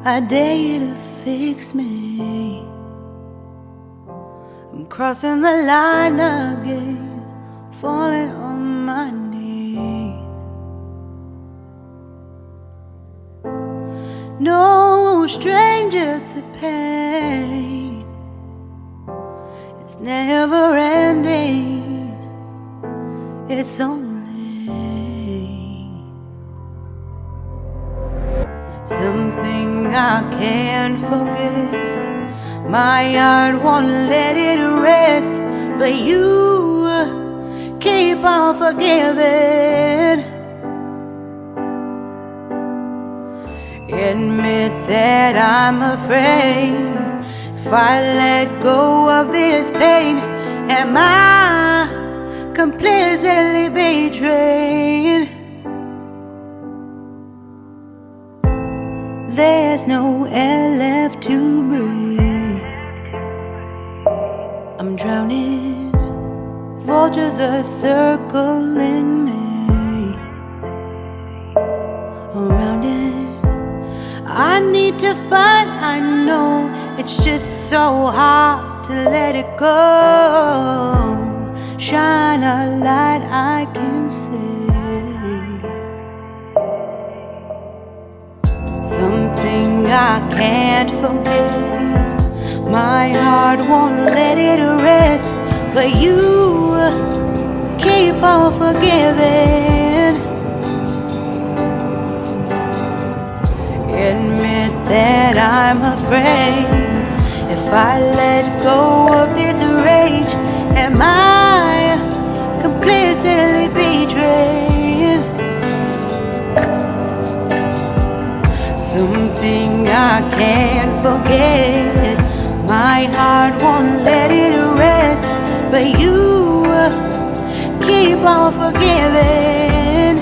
I dare you to fix me. I'm crossing the line again, falling on my knees. No stranger to pain, it's never ending, it's only something I can't forget. My heart won't let it rest, but you keep on forgiving. Admit that I'm afraid. If I let go of this pain, am I completely betrayed? There's no air left to breathe. I'm drowning, vultures are circling me. Around it, I need to fight. I know it's just so hard to let it go. Shine a light I can see. Something I can't forget. My heart won't let it rest, but you keep on forgiving. Admit that I'm afraid. If I let go of this rage, am I completely betrayed? Something I can't forget. My heart won't let it rest, but you keep on forgiving.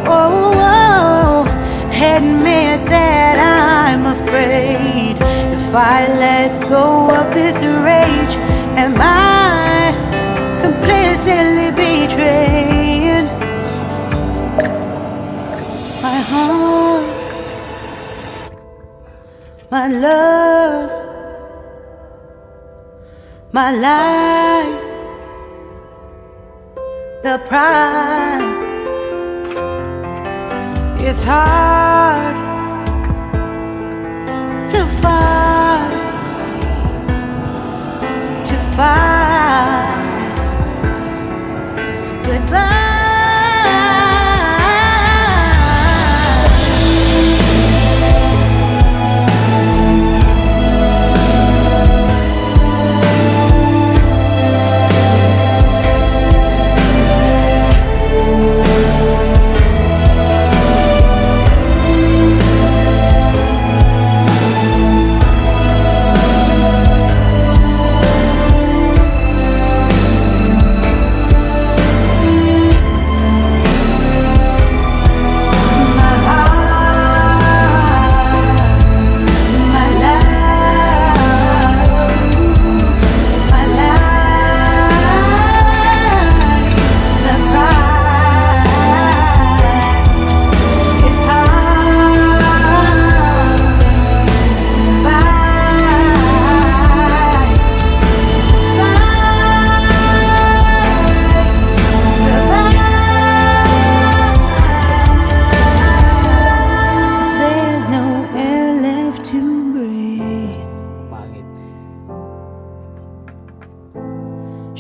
Oh, admit that I'm afraid. If I let go of this rage, am I completely betrayed? My heart, my love, my life, the price. It's hard to fight, goodbye.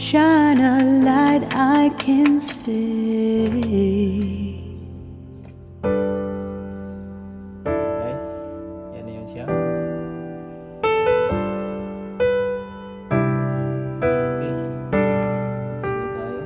Shine a light I can see. Guys, yan na yun siya. Okay, continue tayo.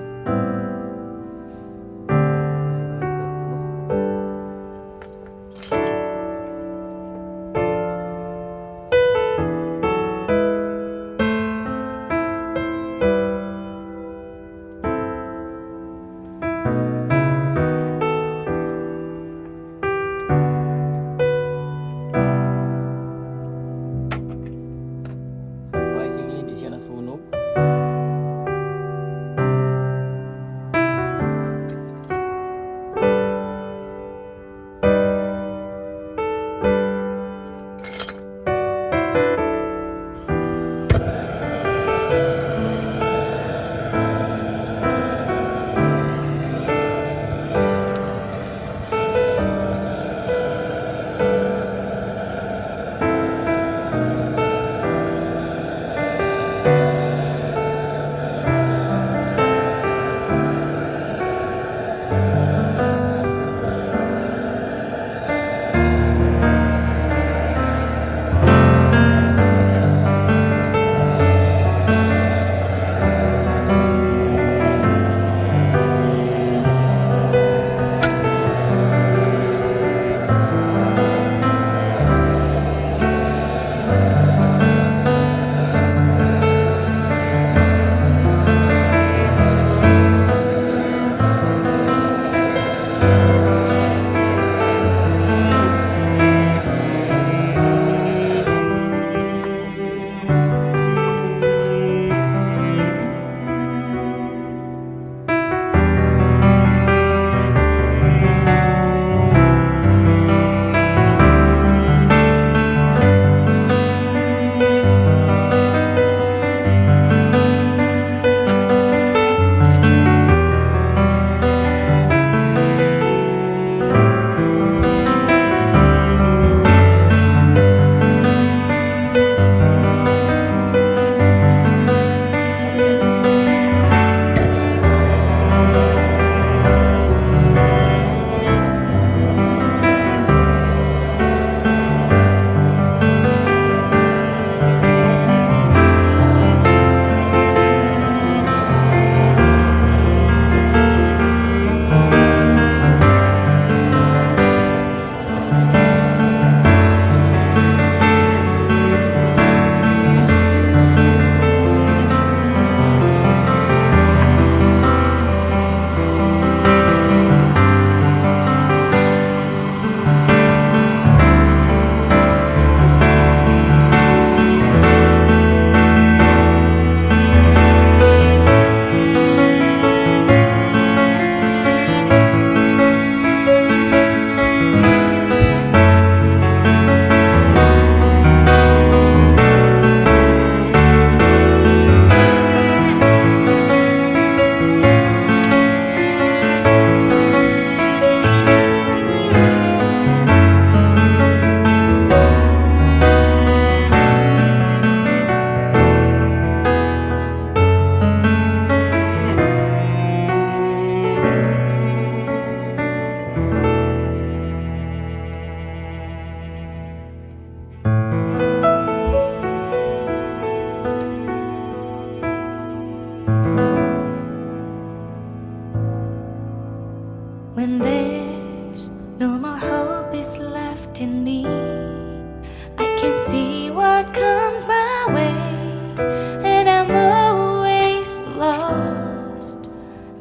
away, and I'm always lost.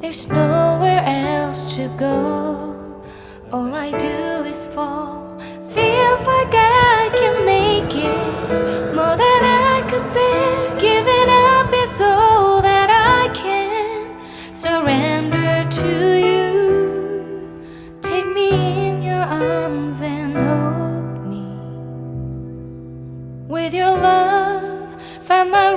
There's nowhere else to go. All I do is fall. Feels like I can make it more than I could bear. Giving up is all that I can surrender to you. Take me in your arms and hold me. With your love, find my